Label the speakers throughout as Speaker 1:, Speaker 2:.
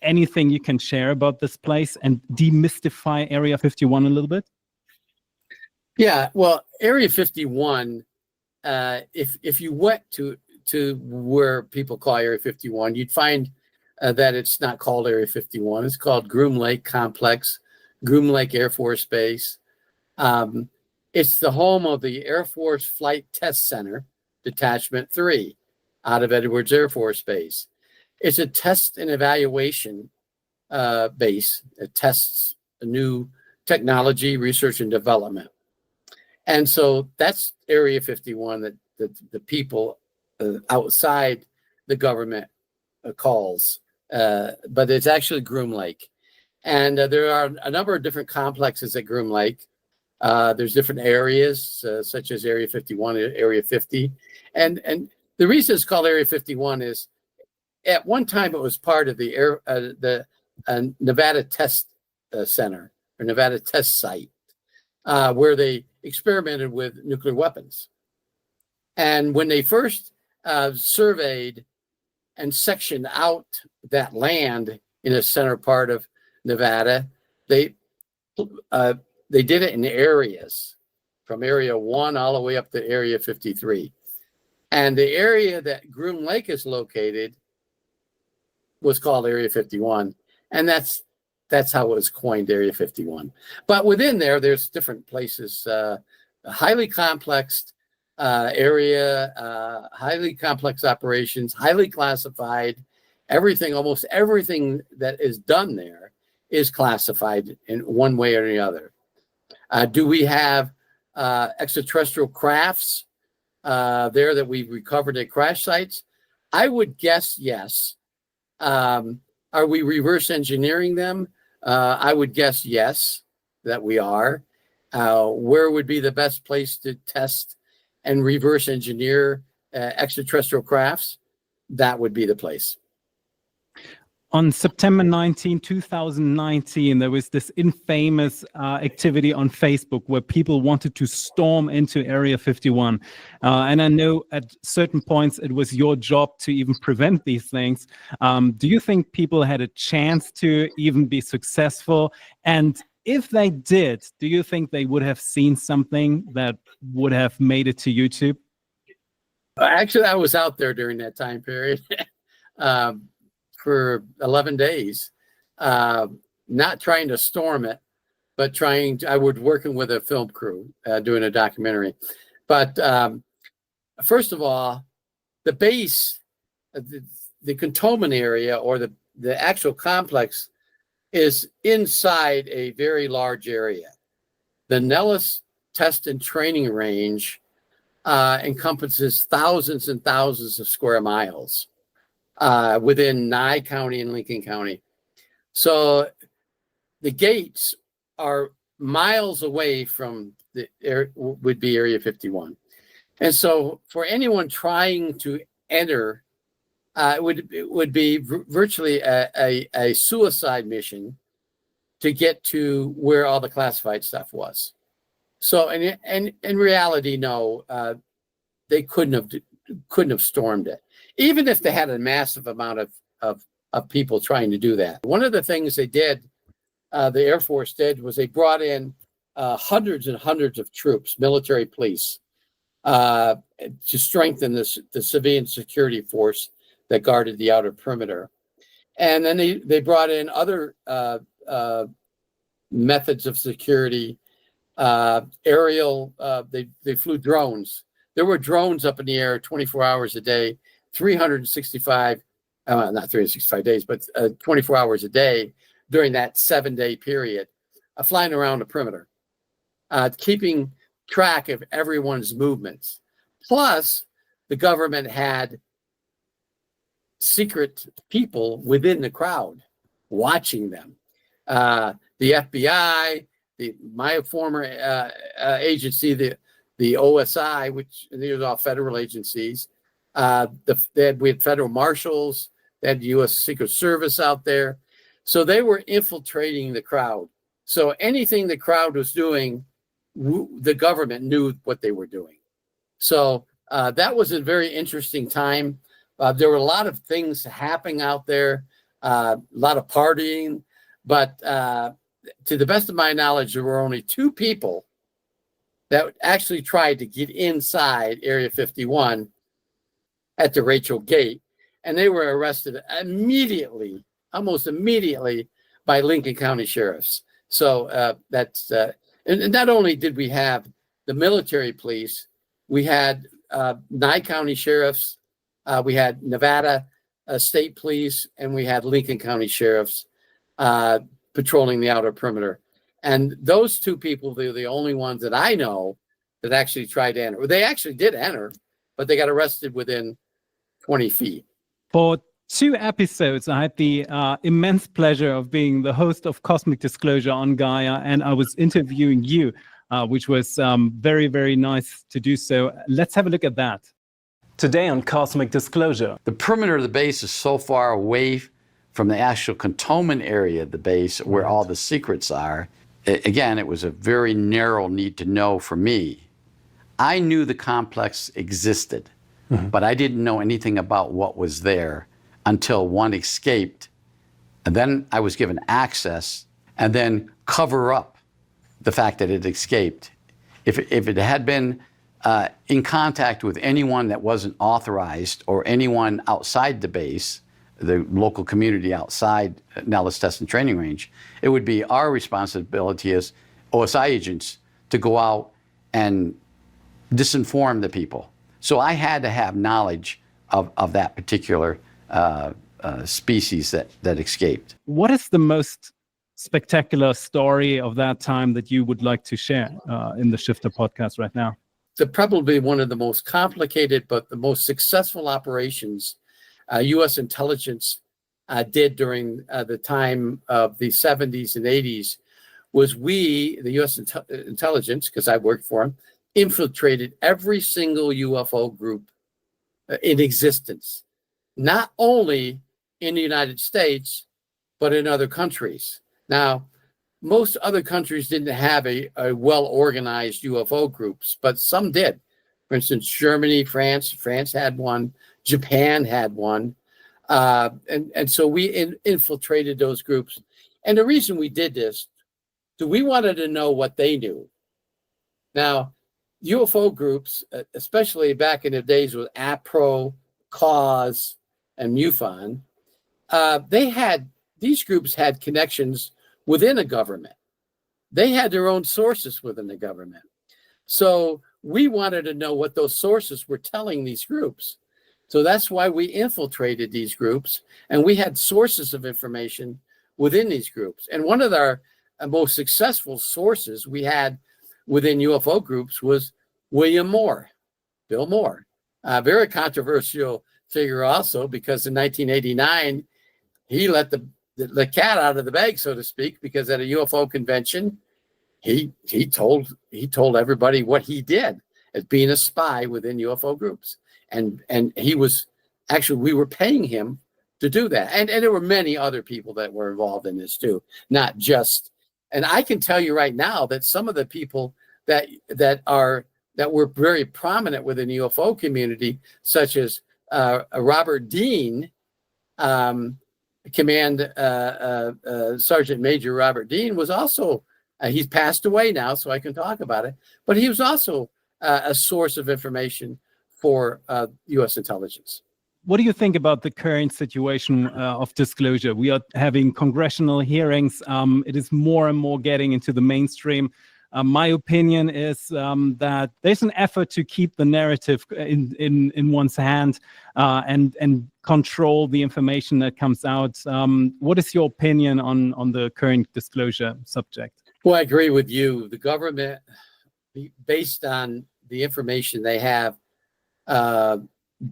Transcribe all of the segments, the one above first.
Speaker 1: anything you can share about this place and demystify Area 51 a little bit?
Speaker 2: Yeah, well, Area 51, if you went to where people call Area 51, you'd find that it's not called Area 51. It's called Groom Lake Complex, Groom Lake Air Force Base. It's the home of the Air Force Flight Test Center, Detachment 3, out of Edwards Air Force Base. It's a test and evaluation base. It tests new technology, research, and development. And so that's Area 51 that the people outside the government calls, but it's actually Groom Lake. And there are a number of different complexes at Groom Lake. There's different areas, such as Area 51, Area 50. And the reason it's called Area 51 is at one time it was part of the Nevada Test Center, or Nevada Test Site, where they experimented with nuclear weapons. And when they first surveyed and sectioned out that land in the center part of Nevada, they did it in areas, from Area 1 all the way up to Area 53. And the area that Groom Lake is located was called Area 51. And that's how it was coined, Area 51. But within there's different places, highly complex area, highly complex operations, highly classified. Almost everything that is done there is classified in one way or the other. Do we have extraterrestrial crafts there that we've recovered at crash sites? I would guess yes. Are we reverse engineering them? I would guess yes, that we are. Where would be the best place to test and reverse engineer extraterrestrial crafts? That would be the place.
Speaker 1: On September 19, 2019, there was this infamous activity on Facebook where people wanted to storm into Area 51. And I know at certain points it was your job to even prevent these things. Do you think people had a chance to even be successful? And if they did, do you think they would have seen something that would have made it to YouTube?
Speaker 2: Actually, I was out there during that time period. For 11 days, not trying to storm it, but I was working with a film crew doing a documentary. But first of all, the base, the cantonment area, or the actual complex, is inside a very large area. The Nellis Test and Training Range encompasses thousands and thousands of square miles within Nye County and Lincoln County. So the gates are miles away from would be Area 51. And so for anyone trying to enter, it would be virtually a suicide mission to get to where all the classified stuff was. So and in reality, no, they couldn't have stormed it, even if they had a massive amount of people trying to do that. One of the things they did, the Air Force did, was they brought in hundreds and hundreds of troops, military police, to strengthen the civilian security force that guarded the outer perimeter. And then they brought in other methods of security, aerial, they flew drones. There were drones up in the air 24 hours a day, 365, not 365 days, but 24 hours a day during that 7-day period, flying around the perimeter, keeping track of everyone's movements. Plus, the government had secret people within the crowd watching them. The FBI, my former agency, the OSI, which these are all federal agencies. We had federal marshals, they had U.S. Secret Service out there. So they were infiltrating the crowd. So anything the crowd was doing, the government knew what they were doing. So that was a very interesting time. There were a lot of things happening out there. a lot of partying, but to the best of my knowledge, there were only 2 people that actually tried to get inside Area 51 at the Rachel Gate, and they were arrested immediately, almost immediately, by Lincoln County sheriffs. So and not only did we have the military police, we had 9 county sheriffs, we had Nevada state police, and we had Lincoln County sheriffs patrolling the outer perimeter. And those 2 people, they're the only ones that I know that actually tried to enter. They actually did enter, but they got arrested within 20 feet.
Speaker 1: For 2 episodes, I had the immense pleasure of being the host of Cosmic Disclosure on Gaia, and I was interviewing you, which was very, very nice to do so. Let's have a look at that. Today on Cosmic Disclosure.
Speaker 3: The perimeter of the base is so far away from the actual cantonment area of the base where all the secrets are. Again, it was a very narrow need to know for me. I knew the complex existed, but I didn't know anything about what was there until one escaped. And then I was given access and then cover up the fact that it escaped. If it had been in contact with anyone that wasn't authorized or anyone outside the base, the local community outside Nellis Test and Training Range, it would be our responsibility as OSI agents to go out and disinform the people. So I had to have knowledge of that particular species that escaped.
Speaker 1: What is the most spectacular story of that time that you would like to share in the Shifter podcast right now?
Speaker 2: Probably one of the most complicated but the most successful operations U.S. intelligence did during the time of the 70s and 80s was the U.S. intelligence, because I worked for them, infiltrated every single UFO group in existence, not only in the United States, but in other countries. Now, most other countries didn't have a well-organized UFO groups, but some did. For instance, Germany, France had one, Japan had one. And so we infiltrated those groups. And the reason we did this, so we wanted to know what they knew. Now, UFO groups, especially back in the days with APRO, CAUSE, and MUFON, these groups had connections within a government. They had their own sources within the government. So we wanted to know what those sources were telling these groups. So that's why we infiltrated these groups, and we had sources of information within these groups. And one of our most successful sources we had within UFO groups was William Moore, Bill Moore. A very controversial figure also, because in 1989, he let the cat out of the bag, so to speak, because at a UFO convention, he told everybody what he did as being a spy within UFO groups. And he was actually, we were paying him to do that. And there were many other people that were involved in this too, not just, and I can tell you right now that some of the people that were very prominent within the UFO community, such as Robert Dean, Sergeant Major Robert Dean was also, he's passed away now, so I can talk about it, but he was also a source of information for U.S. intelligence.
Speaker 1: What do you think about the current situation of disclosure? We are having congressional hearings. It is more and more getting into the mainstream. My opinion is that there's an effort to keep the narrative in one's hand and control the information that comes out. What is your opinion on the current disclosure subject?
Speaker 2: Well, I agree with you. The government, based on the information they have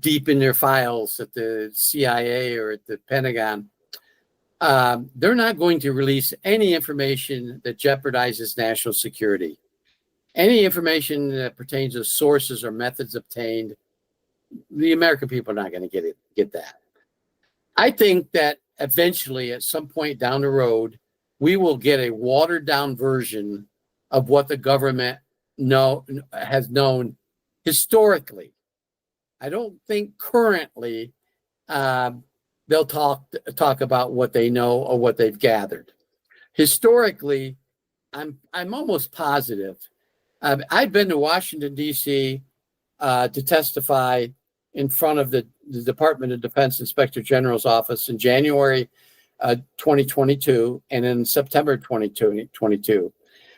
Speaker 2: deep in their files at the CIA or at the Pentagon, they're not going to release any information that jeopardizes national security. Any information that pertains to sources or methods obtained, the American people are not going to get that. I think that eventually, at some point down the road, we will get a watered down version of what the government has known historically. I don't think currently they'll talk about what they know or what they've gathered. Historically, I'm almost positive. I've been to Washington, D.C. To testify in front of the Department of Defense Inspector General's office in January 2022 and in September 2022.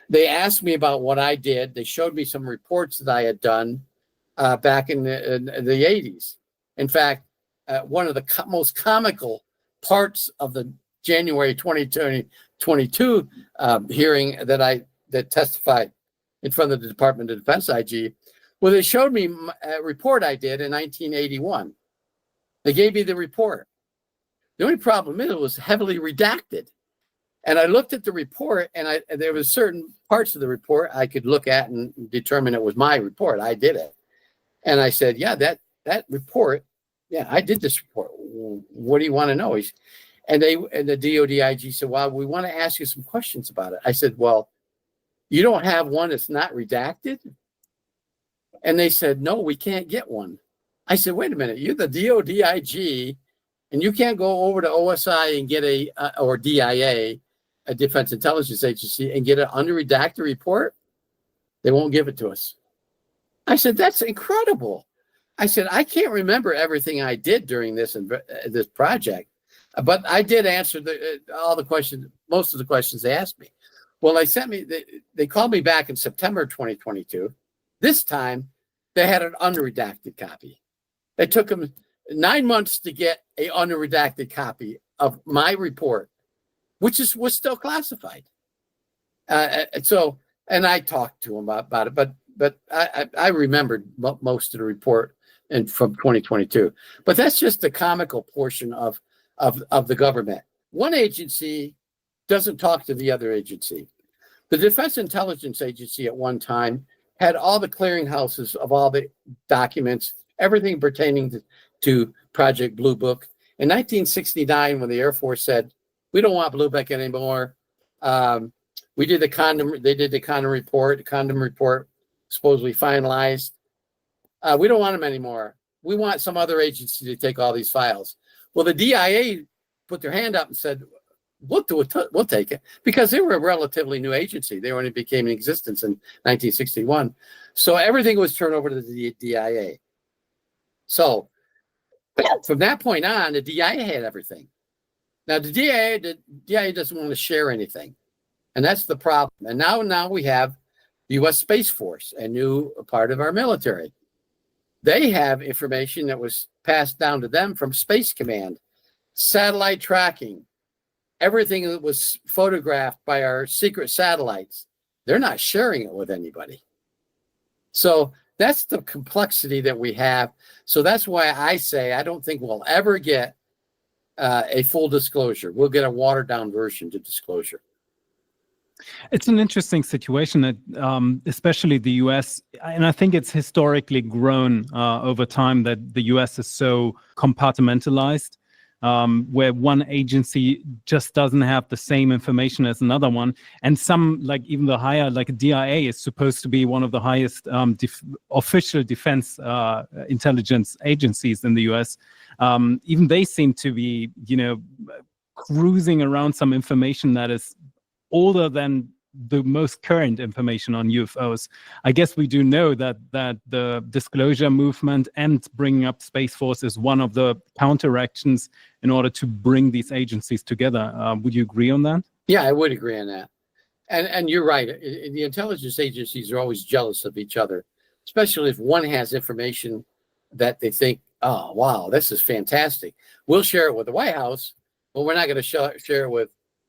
Speaker 2: They asked me about what I did. They showed me some reports that I had done back in the 80s. In fact, one of the most comical parts of the January 2022 hearing that testified in front of the Department of Defense IG, well, they showed me a report I did in 1981. They gave me the report. The only problem is it was heavily redacted. And I looked at the report, and there was certain parts of the report I could look at and determine it was my report. I did it. And I said, yeah, that report, yeah, I did this report. What do you want to know? And the DOD IG said, well, we want to ask you some questions about it. I said, well, you don't have one that's not redacted? And they said, no, we can't get one. I said, wait a minute, you're the DOD IG, and you can't go over to OSI and get or DIA, a Defense Intelligence Agency, and get an unredacted report? They won't give it to us. I said, that's incredible. I said, I can't remember everything I did during this project, but I did answer all the questions, most of the questions they asked me. Well, they called me back in September 2022. This time, they had an unredacted copy. It took them 9 months to get an unredacted copy of my report, which was still classified. And I talked to them about it, but I remembered most of the report from 2022. But that's just the comical portion of the government. One agency doesn't talk to the other agency. The Defense Intelligence Agency at one time had all the clearinghouses of all the documents, everything pertaining to Project Blue Book. In 1969, when the Air Force said, we don't want Blue Book anymore, they did the condom report. The condom report supposedly finalized. We don't want them anymore. We want some other agency to take all these files. Well, the DIA put their hand up and said, we'll take it, because they were a relatively new agency. They only became in existence in 1961. So everything was turned over to the DIA. So from that point on, the DIA had everything. Now the DIA doesn't want to share anything. And that's the problem. And now we have the U.S. Space Force, a new part of our military. They have information that was passed down to them from Space Command, satellite tracking, everything that was photographed by our secret satellites. They're not sharing it with anybody. So that's the complexity that we have. So that's why I say I don't think we'll ever get a full disclosure. We'll get a watered down version to disclosure.
Speaker 1: It's an interesting situation that, especially the U.S., and I think it's historically grown over time, that the U.S. is so compartmentalized, where one agency just doesn't have the same information as another one. And some, like even the higher, like DIA is supposed to be one of the highest official defense intelligence agencies in the U.S. Even they seem to be, cruising around some information that is older than the most current information on UFOs. I guess we do know that the disclosure movement and bringing up Space Force is one of the counteractions in order to bring these agencies together. Would you agree on that?
Speaker 2: Yeah, I would agree on that. And you're right. The intelligence agencies are always jealous of each other, especially if one has information that they think, oh, wow, this is fantastic. We'll share it with the White House, but we're not going to share it with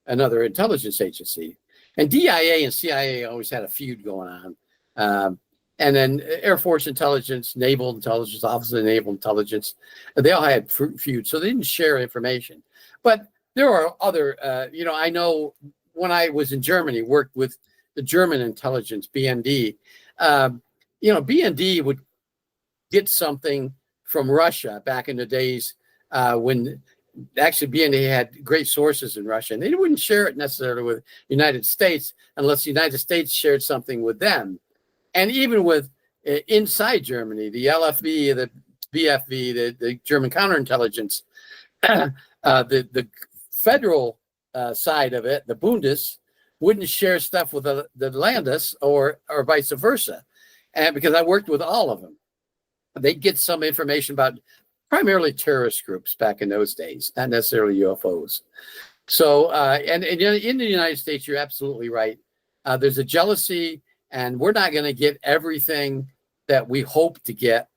Speaker 2: another intelligence agency. And DIA and CIA always had a feud going on. And then Air Force Intelligence, Naval Intelligence, Office of Naval Intelligence, they all had feuds, so they didn't share information. But there are other, I know when I was in Germany, worked with the German intelligence, BND. BND would get something from Russia back in the days when actually BND had great sources in Russia, and they wouldn't share it necessarily with the United States unless the United States shared something with them. And even with inside Germany, the LFV, the BFV, the German counterintelligence, The federal side of it, the Bundes, wouldn't share stuff with the Landes or vice versa. And because I worked with all of them, they'd get some information about primarily terrorist groups back in those days, not necessarily UFOs. So, and in the United States, you're absolutely right. There's a jealousy, and we're not going to get everything that we hope to get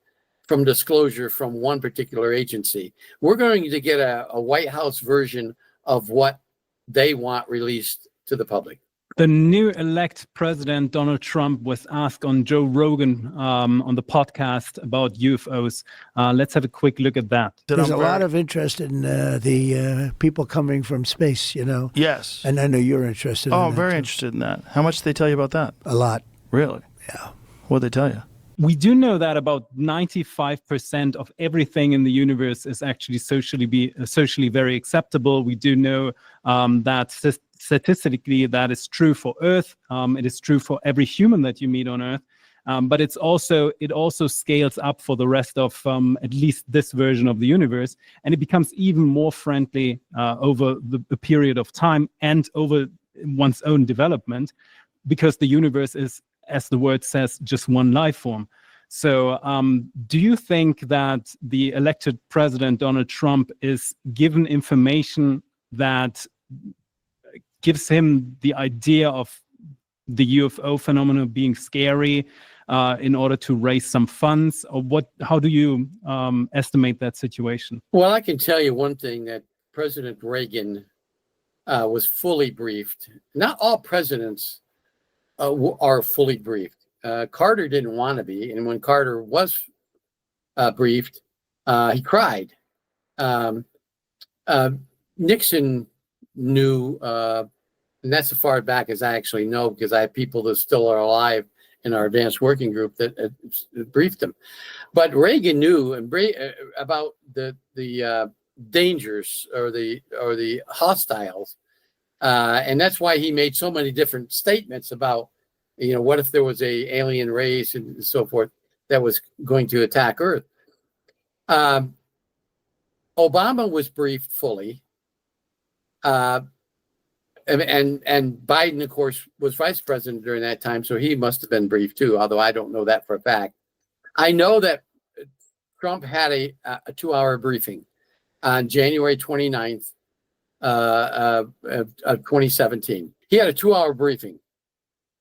Speaker 2: from disclosure from one particular agency. We're going to get a White House version of what they want released to the public.
Speaker 1: The new elect president, Donald Trump, was asked on Joe Rogan on the podcast about UFOs. Let's have a quick look at that.
Speaker 4: There's a lot of interest in the people coming from space, you know.
Speaker 5: Yes.
Speaker 4: And I know you're interested in that.
Speaker 5: Oh, I'm very interested in that. How much did they tell you about that?
Speaker 4: A lot.
Speaker 5: Really?
Speaker 4: Yeah.
Speaker 5: What'd they tell you?
Speaker 1: We do know that about 95% of everything in the universe is actually socially very acceptable. We do know that statistically that is true for Earth. It is true for every human that you meet on Earth. But it also scales up for the rest of at least this version of the universe, and it becomes even more friendly over the period of time and over one's own development, because the universe is, as the word says, just one life form. So do you think that the elected president, Donald Trump, is given information that gives him the idea of the UFO phenomenon being scary in order to raise some funds? Or how do you estimate that situation?
Speaker 2: Well, I can tell you one thing, that President Reagan was fully briefed. Not all presidents are fully briefed. Carter didn't want to be, and when Carter was briefed, he cried. Nixon knew, and that's as far back as I actually know, because I have people that still are alive in our advanced working group that briefed him. But Reagan knew about the dangers or the hostiles, and that's why he made so many different statements about, you know, what if there was a alien race and so forth that was going to attack Earth. Obama was briefed fully. And Biden, of course, was vice president during that time, so he must have been briefed too, although I don't know that for a fact. I know that Trump had a 2-hour briefing on January 29th of 2017. He had a 2-hour briefing.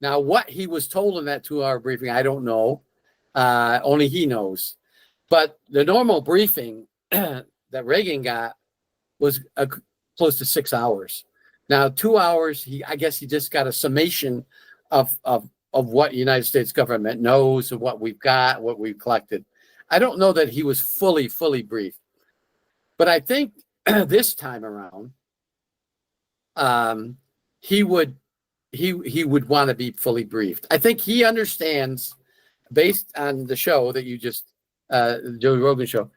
Speaker 2: Now, what he was told in that 2-hour briefing, I don't know. Only he knows. But the normal briefing that Reagan got was close to 6 hours. Now, 2 hours, I guess he just got a summation of what the United States government knows, of what we've got, what we've collected. I don't know that he was fully briefed. But I think this time around, he would want to be fully briefed. I think he understands, based on the show that you just, Joe Rogan show,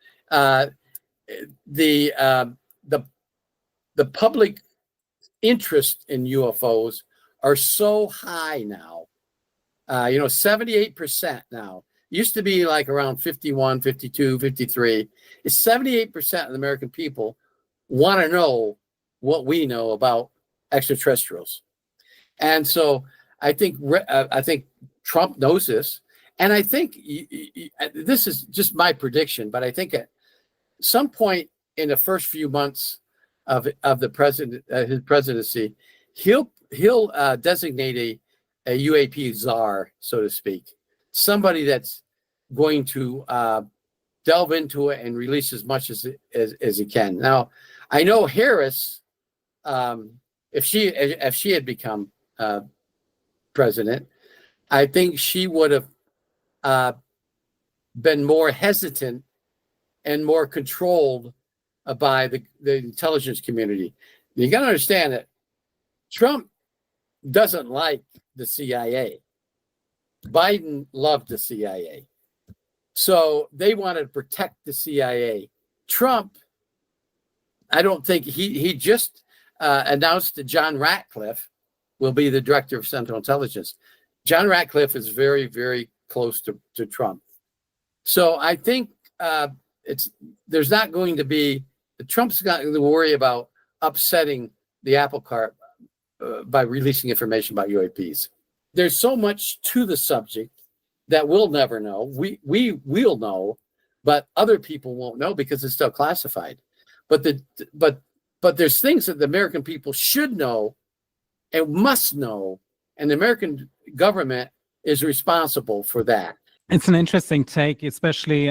Speaker 2: the public interest in UFOs are so high now. 78% now. Used to be like around 51, 52, 53. It's 78% of the American people want to know what we know about extraterrestrials. And so I think Trump knows this. And I think this is just my prediction, but I think at some point in the first few months of the president, his presidency, he'll designate a UAP czar, so to speak, somebody that's going to delve into it and release as much as he can. Now, I know Harris, if she had become president, I think she would have been more hesitant and more controlled by the intelligence community. You got to understand that Trump doesn't like the CIA. Biden loved the CIA. So they wanted to protect the CIA. Trump, I don't think he just announced that John Ratcliffe will be the director of Central Intelligence. John Ratcliffe is very, very close to Trump. So I think there's not going to be Trump's got to worry about upsetting the apple cart by releasing information about UAPs. There's so much to the subject that we'll never know. We'll know, but other people won't know because it's still classified. But there's things that the American people should know and must know, and the American government is responsible for that.
Speaker 1: It's an interesting take, especially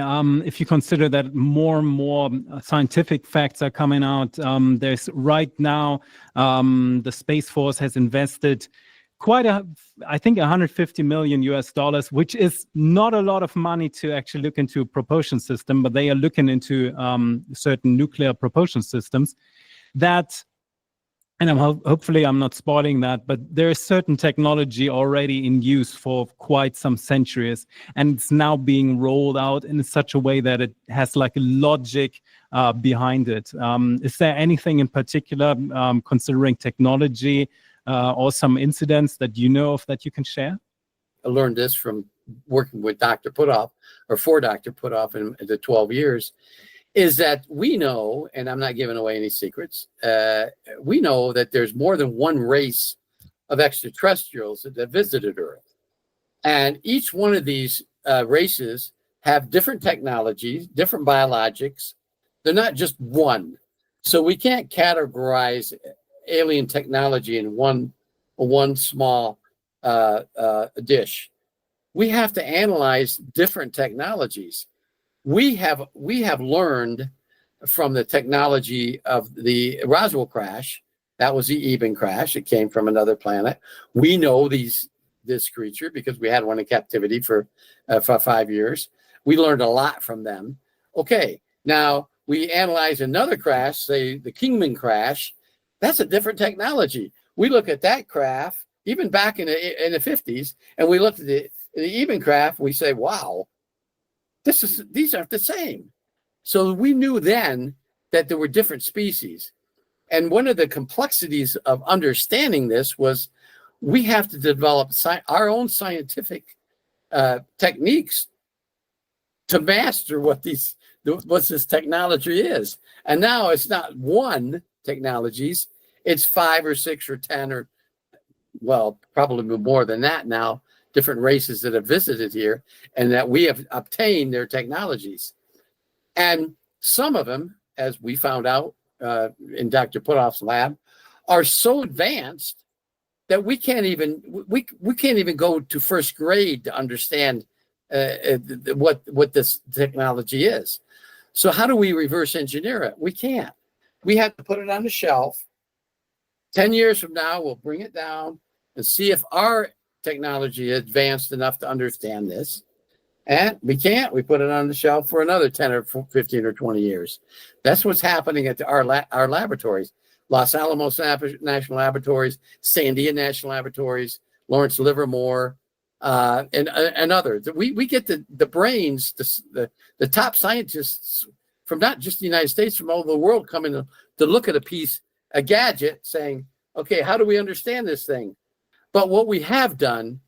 Speaker 1: if you consider that more and more scientific facts are coming out. There's right now, the Space Force has invested I think 150 million US dollars, which is not a lot of money to actually look into a propulsion system, but they are looking into certain nuclear propulsion systems that, and hopefully I'm not spoiling that, but there is certain technology already in use for quite some centuries, and it's now being rolled out in such a way that it has like a logic behind it. Is there anything in particular, considering technology, or some incidents that you know of that you can share?
Speaker 2: I learned this from working with Dr. Puthoff, or for Dr. Puthoff in the 12 years, is that we know, and I'm not giving away any secrets, we know that there's more than one race of extraterrestrials that visited Earth. And each one of these races have different technologies, different biologics. They're not just one. So we can't categorize alien technology in one small dish. We have to analyze different technologies. We have learned from the technology of the Roswell crash. That was the Eben crash. It came from another planet. We know this creature because we had one in captivity for 5 years. We learned a lot from them. Okay, now we analyze another crash, say the Kingman crash. That's a different technology. We look at that craft, even back in the 50s, and we looked at the Eben craft. We say, wow, these aren't the same. So we knew then that there were different species. And one of the complexities of understanding this was we have to develop our own scientific techniques to master what this technology is. And now it's not one technologies, it's 5 or 6 or 10 or, well, probably more than that now, different races that have visited here and that we have obtained their technologies. And some of them, as we found out in Dr. Puthoff's lab, are so advanced that we can't even go to first grade to understand what this technology is. So how do we reverse engineer it? We can't. We have to put it on the shelf. 10 years from now, we'll bring it down and see if our technology is advanced enough to understand this. And we can't. We put it on the shelf for another 10 or 15 or 20 years. That's what's happening at our laboratories. Los Alamos National Laboratories, Sandia National Laboratories, Lawrence Livermore, and others. We get the brains, the top scientists from not just the United States, from all over the world coming to look at a gadget saying, okay, how do we understand this thing? But what we have done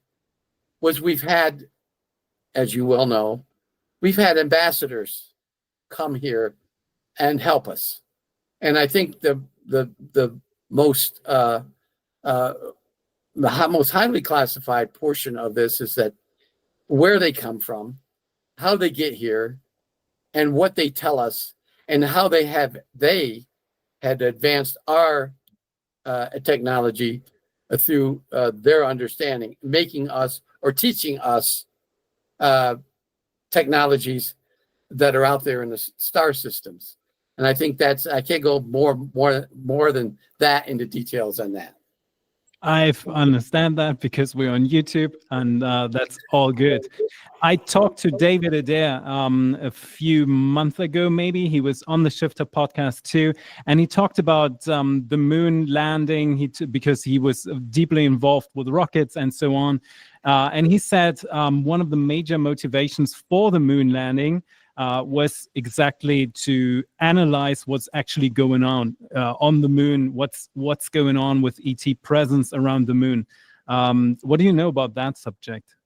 Speaker 2: was we've had, as you well know, we've had ambassadors come here and help us. And I think the most highly classified portion of this is that where they come from, how they get here, and what they tell us, and how they had advanced our technology through their understanding, making us or teaching us technologies that are out there in the star systems. And I think I can't go more than that into details on that.
Speaker 1: I understand that because we're on YouTube, and that's all good. I talked to David Adair a few months ago, maybe. He was on the Shifter podcast too, and he talked about the moon landing because he was deeply involved with rockets and so on. And he said one of the major motivations for the moon landing was exactly to analyze what's actually going on the moon, what's going on with ET presence around the moon. What do you know about that subject?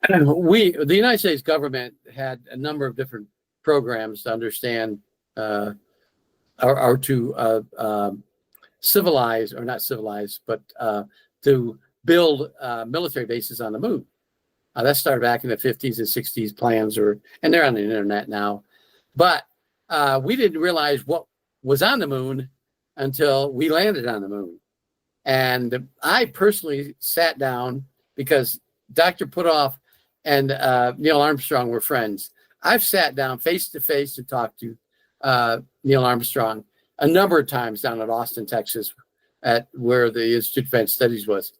Speaker 2: The United States government had a number of different programs to understand or to civilize, or not civilize, but to build military bases on the moon. That started back in the 50s and 60s. Plans and they're on the internet now. But we didn't realize what was on the moon until we landed on the moon. And I personally sat down, because Dr. Putoff and Neil Armstrong were friends. I've sat down face to face to talk to Neil Armstrong a number of times down at Austin, Texas, at where the Institute for Advanced Studies was.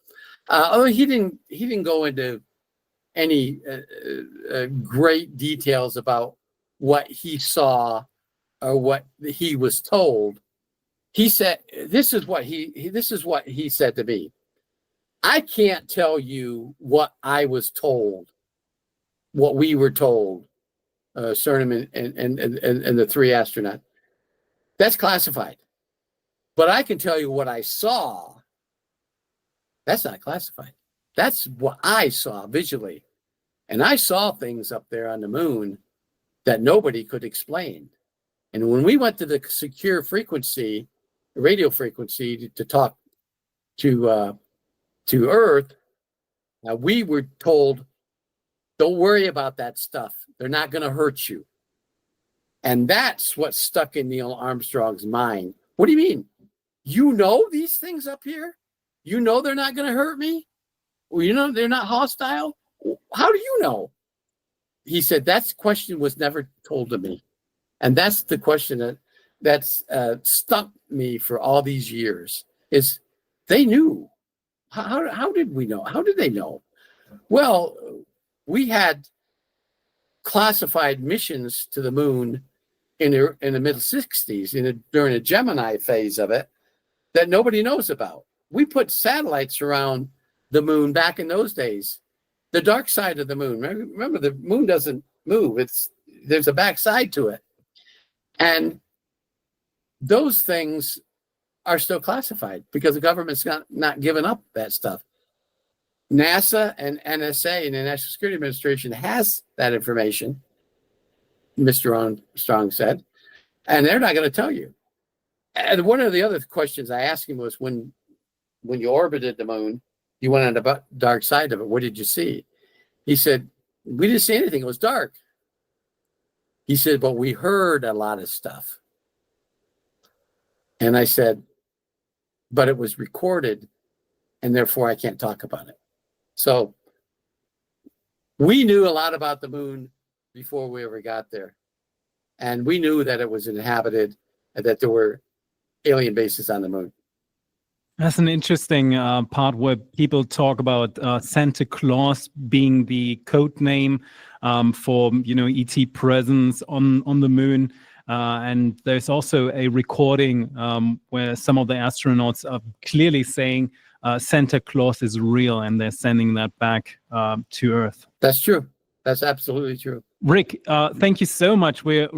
Speaker 2: Although he didn't go into any great details about what he saw or what he was told. He said, this is what he said to me. I can't tell you what I was told, what we were told, CERN and the three astronauts. That's classified. But I can tell you what I saw. That's not classified. That's what I saw visually. And I saw things up there on the moon that nobody could explain. And when we went to the secure frequency, radio frequency, to talk to Earth, we were told, don't worry about that stuff. They're not going to hurt you. And that's what stuck in Neil Armstrong's mind. What do you mean? You know these things up here? You know they're not going to hurt me? Well, you know they're not hostile? How do you know? He said, that question was never told to me. And that's the question that's stuck me for all these years, is they knew. How did we know? How did they know? Well, we had classified missions to the moon in the middle 60s, during the Gemini phase of it, that nobody knows about. We put satellites around the moon back in those days. The dark side of the moon. Remember, the moon doesn't move. There's a back side to it. And those things are still classified because the government's not giving up that stuff. NASA and NSA and the National Security Administration has that information, Mr. Armstrong said, and they're not going to tell you. And one of the other questions I asked him was, when you orbited the moon, you went on the dark side of it. What did you see? He said, we didn't see anything. It was dark. He said, but we heard a lot of stuff. And I said, but it was recorded, and therefore I can't talk about it. So we knew a lot about the moon before we ever got there. And we knew that it was inhabited and that there were alien bases on the moon.
Speaker 1: That's an interesting part where people talk about Santa Claus being the code name for, ET presence on the moon. And there's also a recording where some of the astronauts are clearly saying Santa Claus is real, and they're sending that back to Earth.
Speaker 2: That's true. That's absolutely true.
Speaker 1: Rick, thank you so much. We're